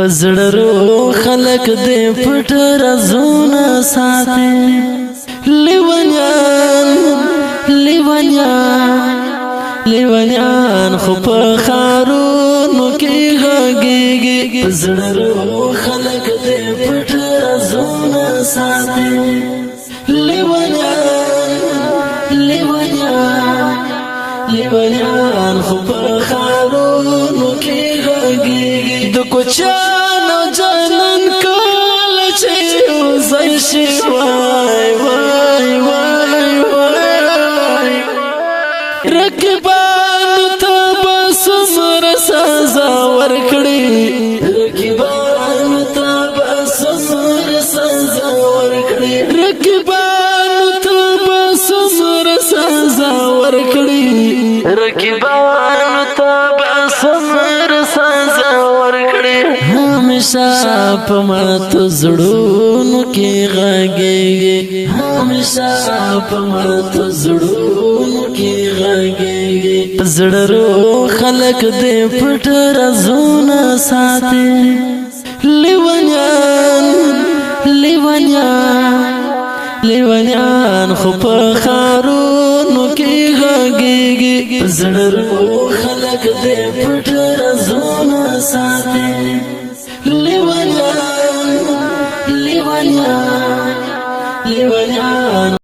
پزړرو خلق دې پټ رازونه ساتي لیونیان خو په خارونو کې غږیږي پزړرو خلق دې پټ رازونه ساتي لیونیان خو په خارونو کې غږیږي د کوچانو جنن کله چې وزای شي وای رقیبانو ته به څومره سزا ورکړي رقیبانو ته به څومره سزا ورکړي رقیبانو ته به څومره سزا ورکړي رقیبانو ته به څومره سزا ورکړي همیشه په ماتو زړونو کې غږیږي همیشه په ماتو زړونو کې غږیږي پزړرو خلق دې پټ رازونه ساتي لیونیان خو په خارونو کې غږیږي پزړرو خلق دې پټ رازونه ساتي لیونیان